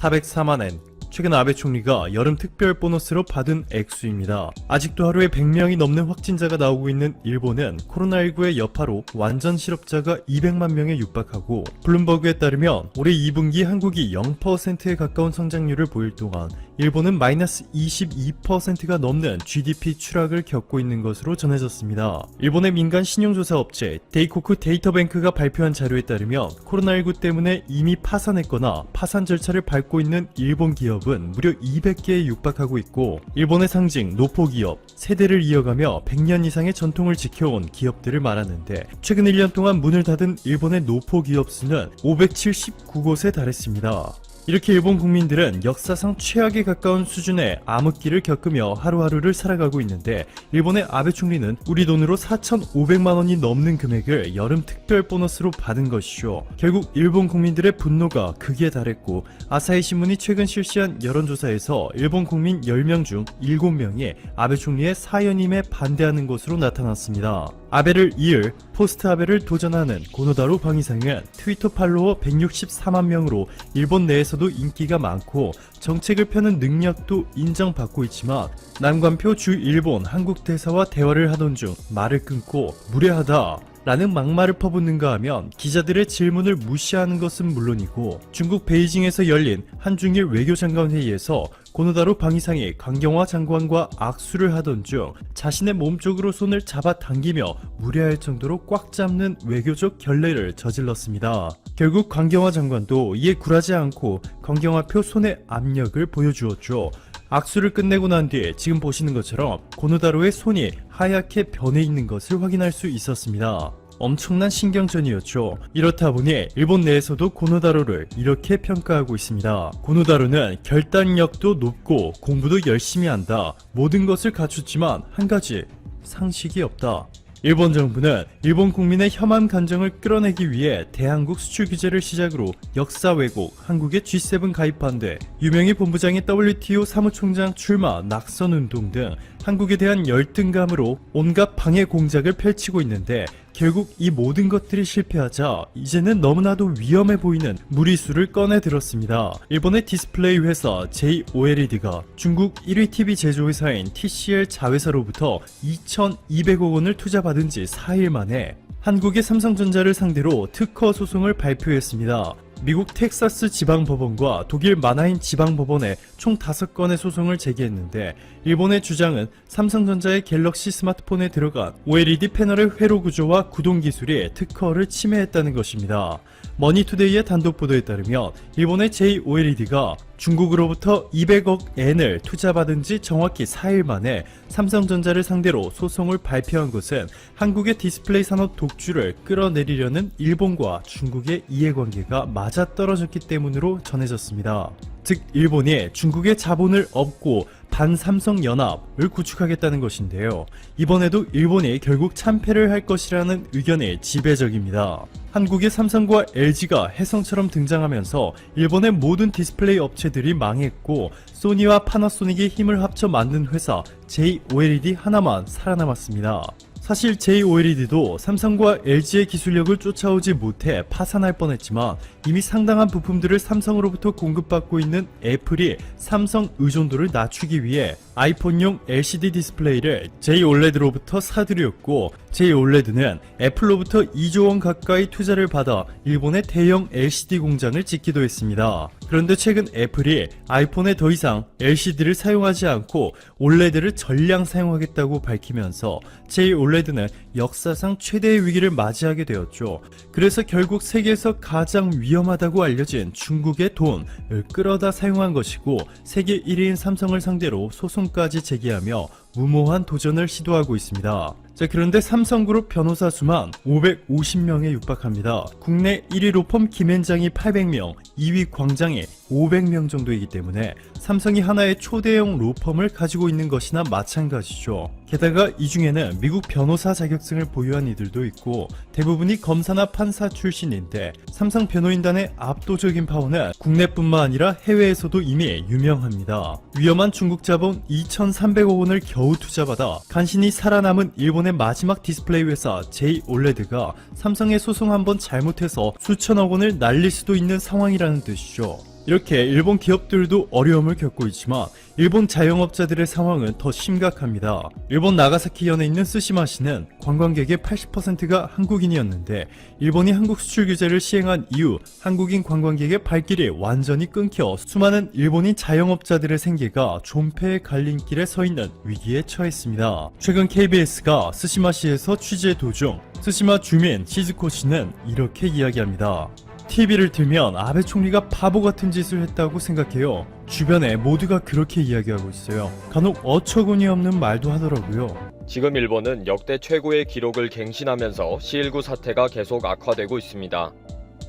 404만 엔. 최근 아베 총리가 여름 특별 보너스로 받은 액수입니다. 아직도 하루에 100명이 넘는 확진자가 나오고 있는 일본은 코로나19의 여파로 완전 실업자가 200만 명에 육박하고, 블룸버그에 따르면 올해 2분기 한국이 0%에 가까운 성장률을 보일 동안 일본은 마이너스 22%가 넘는 GDP 추락을 겪고 있는 것으로 전해졌습니다. 일본의 민간 신용조사 업체 데이코쿠 데이터뱅크가 발표한 자료에 따르면 코로나19 때문에 이미 파산했거나 파산 절차를 밟고 있는 일본 기업은 무려 200개에 육박하고 있고, 일본의 상징 노포 기업, 세대를 이어가며 100년 이상의 전통을 지켜온 기업들을 말하는데, 최근 1년 동안 문을 닫은 일본의 노포 기업 수는 579곳에 달했습니다. 이렇게 일본 국민들은 역사상 최악에 가까운 수준의 암흑기를 겪으며 하루하루를 살아가고 있는데, 일본의 아베 총리는 우리 돈으로 4,500만 원이 넘는 금액을 여름 특별 보너스로 받은 것이죠. 결국 일본 국민들의 분노가 극에 달했고, 아사히 신문이 최근 실시한 여론조사에서 일본 국민 10명 중 7명이 아베 총리의 사연임에 반대하는 것으로 나타났습니다. 아베를 이을 포스트 아베를 도전하는 고노다로 방위상은 트위터 팔로워 164만 명으로 일본 내에서도 인기가 많고 정책을 펴는 능력도 인정받고 있지만, 남관표 주 일본 한국 대사와 대화를 하던 중 말을 끊고 무례하다 라는 막말을 퍼붓는가 하면 기자들의 질문을 무시하는 것은 물론이고, 중국 베이징에서 열린 한중일 외교장관 회의에서 고노다로 방위상이 강경화 장관과 악수를 하던 중 자신의 몸쪽으로 손을 잡아당기며 무례할 정도로 꽉 잡는 외교적 결례를 저질렀습니다. 결국 강경화 장관도 이에 굴하지 않고 강경화표 손의 압력을 보여주었죠. 악수를 끝내고 난 뒤에 지금 보시는 것처럼 고노다로의 손이 하얗게 변해 있는 것을 확인할 수 있었습니다. 엄청난 신경전이었죠. 이렇다 보니 일본 내에서도 고노다로를 이렇게 평가하고 있습니다. 고노다로는 결단력도 높고 공부도 열심히 한다. 모든 것을 갖췄지만 한 가지, 상식이 없다. 일본 정부는 일본 국민의 혐한 감정을 끌어내기 위해 대한국 수출 규제를 시작으로 역사 왜곡, 한국의 G7 가입한 데, 유명희 본부장의 WTO 사무총장 출마, 낙선 운동 등 한국에 대한 열등감으로 온갖 방해 공작을 펼치고 있는데, 결국 이 모든 것들이 실패하자 이제는 너무나도 위험해 보이는 무리수를 꺼내 들었습니다. 일본의 디스플레이 회사 JOLED가 중국 1위 TV 제조회사인 TCL 자회사로부터 2,200억 원을 투자받은 지 4일 만에 한국의 삼성전자를 상대로 특허 소송을 발표했습니다. 미국 텍사스 지방법원과 독일 마나인 지방법원에 총 5건의 소송을 제기했는데, 일본의 주장은 삼성전자의 갤럭시 스마트폰에 들어간 OLED 패널의 회로 구조와 구동 기술이 특허를 침해했다는 것입니다. 머니투데이의 단독 보도에 따르면 일본의 JOLED가 중국으로부터 200억 엔을 투자받은 지 정확히 4일 만에 삼성전자를 상대로 소송을 발표한 것은 한국의 디스플레이 산업 독주를 끌어내리려는 일본과 중국의 이해관계가 맞아떨어졌기 때문으로 전해졌습니다. 즉 일본이 중국의 자본을 업고 반삼성 연합을 구축하겠다는 것인데요. 이번에도 일본이 결국 참패를 할 것이라는 의견이 지배적입니다. 한국의 삼성과 LG가 혜성처럼 등장하면서 일본의 모든 디스플레이 업체들이 망했고, 소니와 파나소닉이 힘을 합쳐 만든 회사 JOLED 하나만 살아남았습니다. 사실 JOLED도 삼성과 LG의 기술력을 쫓아오지 못해 파산할 뻔했지만, 이미 상당한 부품들을 삼성으로부터 공급받고 있는 애플이 삼성 의존도를 낮추기 위해 아이폰용 LCD 디스플레이를 JOLED로부터 사들였고, JOLED는 애플로부터 2조 원 가까이 투자를 받아 일본의 대형 LCD 공장을 짓기도 했습니다. 그런데 최근 애플이 아이폰에 더 이상 LCD를 사용하지 않고 OLED를 전량 사용하겠다고 밝히면서 JOLED는 역사상 최대의 위기를 맞이하게 되었죠. 그래서 결국 세계에서 가장 위험하다고 알려진 중국의 돈을 끌어다 사용한 것이고, 세계 1위인 삼성을 상대로 소송까지 제기하며 무모한 도전을 시도하고 있습니다. 자, 그런데 삼성그룹 변호사 수만 550명에 육박합니다. 국내 1위 로펌 김앤장이 800명, 2위 광장이 500명 정도이기 때문에 삼성이 하나의 초대형 로펌을 가지고 있는 것이나 마찬가지죠. 게다가 이 중에는 미국 변호사 자격증을 보유한 이들도 있고, 대부분이 검사나 판사 출신인데, 삼성 변호인단의 압도적인 파워는 국내뿐만 아니라 해외에서도 이미 유명합니다. 위험한 중국 자본 2,300억 원을 겨우 투자받아 간신히 살아남은 일본의 마지막 디스플레이 회사 JOLED가 삼성의 소송 한번 잘못해서 수천억 원을 날릴 수도 있는 상황이라는 뜻이죠. 이렇게 일본 기업들도 어려움을 겪고 있지만 일본 자영업자들의 상황은 더 심각합니다. 일본 나가사키현에 있는 스시마시는 관광객의 80%가 한국인이었는데 일본이 한국 수출 규제를 시행한 이후 한국인 관광객의 발길이 완전히 끊겨 수많은 일본인 자영업자들의 생계가 존폐의 갈림길에 서 있는 위기에 처했습니다. 최근 KBS가 스시마시에서 취재 도중 스시마 주민 시즈코 씨는 이렇게 이야기합니다. TV를 틀면 아베 총리가 바보 같은 짓을 했다고 생각해요. 주변에 모두가 그렇게 이야기하고 있어요. 간혹 어처구니 없는 말도 하더라고요. 지금 일본은 역대 최고의 기록을 갱신하면서 C19 사태가 계속 악화되고 있습니다.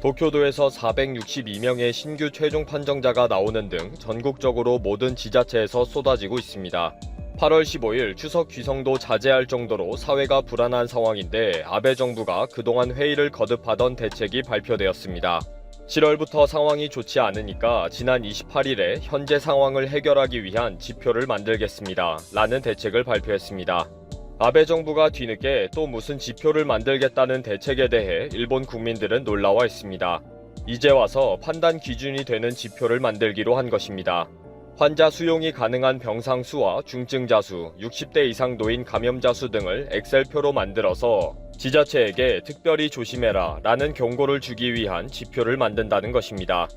도쿄도에서 462명의 신규 최종 판정자가 나오는 등 전국적으로 모든 지자체에서 쏟아지고 있습니다. 8월 15일 추석 귀성도 자제할 정도로 사회가 불안한 상황인데 아베 정부가 그동안 회의를 거듭하던 대책이 발표되었습니다. 7월부터 상황이 좋지 않으니까 지난 28일에 현재 상황을 해결하기 위한 지표를 만들겠습니다. 라는 대책을 발표했습니다. 아베 정부가 뒤늦게 또 무슨 지표를 만들겠다는 대책에 대해 일본 국민들은 놀라워 했습니다. 이제 와서 판단 기준이 되는 지표를 만들기로 한 것입니다. 환자 수용이 가능한 병상 수와 중증자 수, 60대 이상 노인 감염자 수 등을 엑셀표로 만들어서 지자체에게 특별히 조심해라 라는 경고를 주기 위한 지표를 만든다는 것입니다.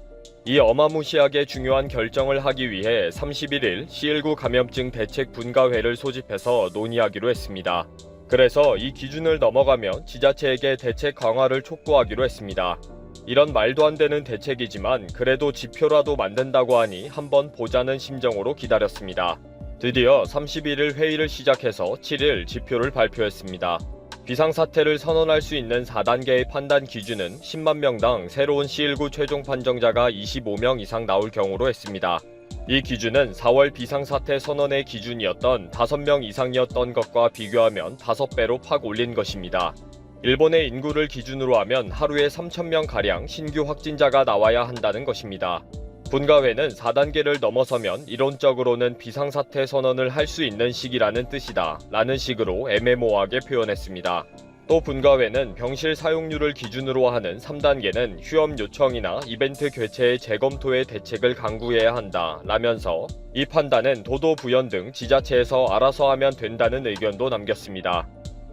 이 어마무시하게 중요한 결정을 하기 위해 31일 C19 감염증 대책 분과회를 소집해서 논의하기로 했습니다. 그래서 이 기준을 넘어가면 지자체에게 대책 강화를 촉구하기로 했습니다. 이런 말도 안 되는 대책이지만 그래도 지표라도 만든다고 하니 한번 보자는 심정으로 기다렸습니다. 드디어 31일 회의를 시작해서 7일 지표를 발표했습니다. 비상사태를 선언할 수 있는 4단계의 판단 기준은 10만 명당 새로운 C19 최종 판정자가 25명 이상 나올 경우로 했습니다. 이 기준은 4월 비상사태 선언의 기준이었던 5명 이상이었던 것과 비교하면 5배로 팍 올린 것입니다. 일본의 인구를 기준으로 하면 하루에 3,000명가량 신규 확진자가 나와야 한다는 것입니다. 분과회는 4단계를 넘어서면 이론적으로는 비상사태 선언을 할 수 있는 시기라는 뜻이다 라는 식으로 애매모호하게 표현했습니다. 또 분과회는 병실 사용률을 기준으로 하는 3단계는 휴업 요청이나 이벤트 개최의 재검토의 대책을 강구해야 한다 라면서 이 판단은 도도 부연 등 지자체에서 알아서 하면 된다는 의견도 남겼습니다.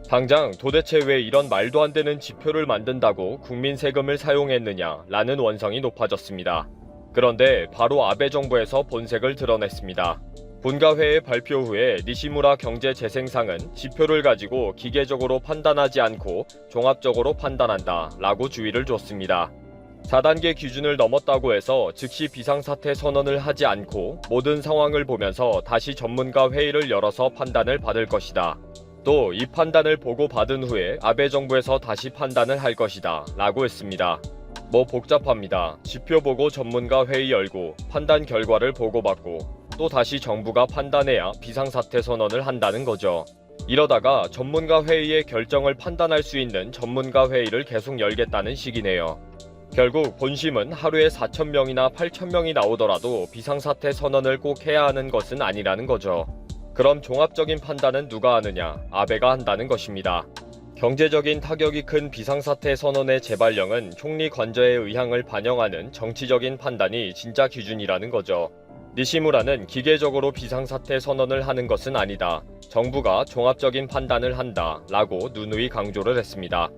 당장 도대체 왜 이런 말도 안 되는 지표를 만든다고 국민 세금을 사용했느냐 라는 원성이 높아졌습니다. 그런데 바로 아베 정부에서 본색을 드러냈습니다. 분과회의 발표 후에 니시무라 경제재생상은 지표를 가지고 기계적으로 판단하지 않고 종합적으로 판단한다 라고 주의를 줬습니다. 4단계 기준을 넘었다고 해서 즉시 비상사태 선언을 하지 않고 모든 상황을 보면서 다시 전문가 회의를 열어서 판단을 받을 것이다. 또 이 판단을 보고받은 후에 아베 정부에서 다시 판단을 할 것이다 라고 했습니다. 뭐 복잡합니다. 지표 보고 전문가 회의 열고 판단 결과를 보고받고 또 다시 정부가 판단해야 비상사태 선언을 한다는 거죠. 이러다가 전문가 회의의 결정을 판단할 수 있는 전문가 회의를 계속 열겠다는 식이네요. 결국 본심은 하루에 4,000명이나 8,000명이 나오더라도 비상사태 선언을 꼭 해야 하는 것은 아니라는 거죠. 그럼 종합적인 판단은 누가 하느냐? 아베가 한다는 것입니다. 경제적인 타격이 큰 비상사태 선언의 재발령은 총리 관저의 의향을 반영하는 정치적인 판단이 진짜 기준이라는 거죠. 니시무라는 기계적으로 비상사태 선언을 하는 것은 아니다. 정부가 종합적인 판단을 한다 라고 누누이 강조를 했습니다.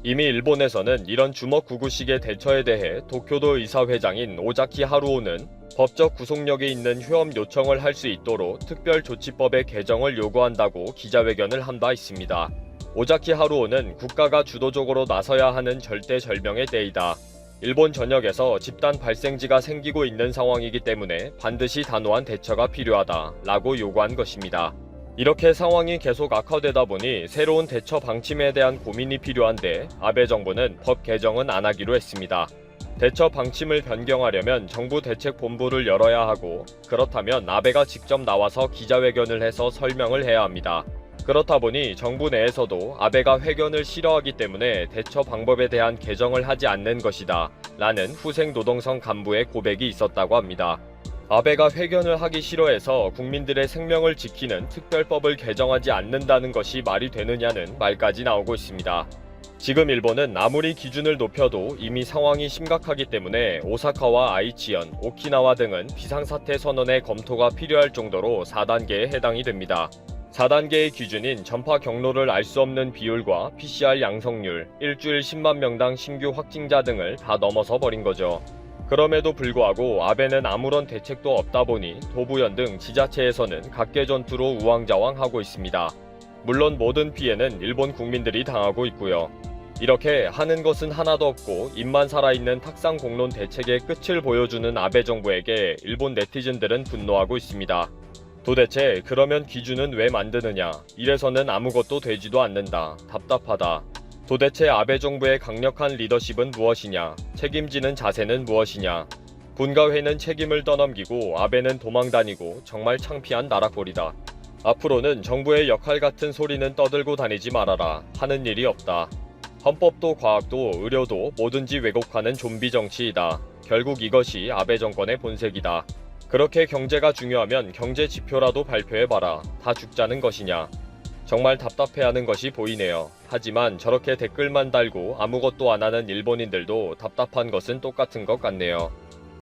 이미 일본에서는 이런 주먹구구식의 대처에 대해 도쿄도 의사회장인 오자키 하루오는 법적 구속력이 있는 휴업 요청을 할 수 있도록 특별조치법의 개정을 요구한다고 기자회견을 한 바 있습니다. 오자키 하루오는 국가가 주도적으로 나서야 하는 절대절명의 때이다. 일본 전역에서 집단 발생지가 생기고 있는 상황이기 때문에 반드시 단호한 대처가 필요하다 라고 요구한 것입니다. 이렇게 상황이 계속 악화되다 보니 새로운 대처 방침에 대한 고민이 필요한데 아베 정부는 법 개정은 안 하기로 했습니다. 대처 방침을 변경하려면 정부 대책본부를 열어야 하고 그렇다면 아베가 직접 나와서 기자회견을 해서 설명을 해야 합니다. 그렇다 보니 정부 내에서도 아베가 회견을 싫어하기 때문에 대처 방법에 대한 개정을 하지 않는 것이다 라는 후생 노동성 간부의 고백이 있었다고 합니다. 아베가 회견을 하기 싫어해서 국민들의 생명을 지키는 특별법을 개정하지 않는다는 것이 말이 되느냐는 말까지 나오고 있습니다. 지금 일본은 아무리 기준을 높여도 이미 상황이 심각하기 때문에 오사카와 아이치현, 오키나와 등은 비상사태 선언의 검토가 필요할 정도로 4단계에 해당이 됩니다. 4단계의 기준인 전파 경로를 알 수 없는 비율과 PCR 양성률, 일주일 10만 명당 신규 확진자 등을 다 넘어서 버린 거죠. 그럼에도 불구하고 아베는 아무런 대책도 없다 보니 도부현 등 지자체에서는 각계 전투로 우왕좌왕하고 있습니다. 물론 모든 피해는 일본 국민들이 당하고 있고요. 이렇게 하는 것은 하나도 없고 입만 살아있는 탁상 공론 대책의 끝을 보여주는 아베 정부에게 일본 네티즌들은 분노하고 있습니다. 도대체 그러면 기준은 왜 만드느냐? 이래서는 아무것도 되지도 않는다. 답답하다. 도대체 아베 정부의 강력한 리더십은 무엇이냐? 책임지는 자세는 무엇이냐? 분가회는 책임을 떠넘기고 아베는 도망다니고 정말 창피한 나라꼴이다. 앞으로는 정부의 역할 같은 소리는 떠들고 다니지 말아라. 하는 일이 없다. 헌법도 과학도 의료도 뭐든지 왜곡하는 좀비 정치이다. 결국 이것이 아베 정권의 본색이다. 그렇게 경제가 중요하면 경제 지표라도 발표해봐라. 다 죽자는 것이냐. 정말 답답해하는 것이 보이네요. 하지만 저렇게 댓글만 달고 아무것도 안 하는 일본인들도 답답한 것은 똑같은 것 같네요.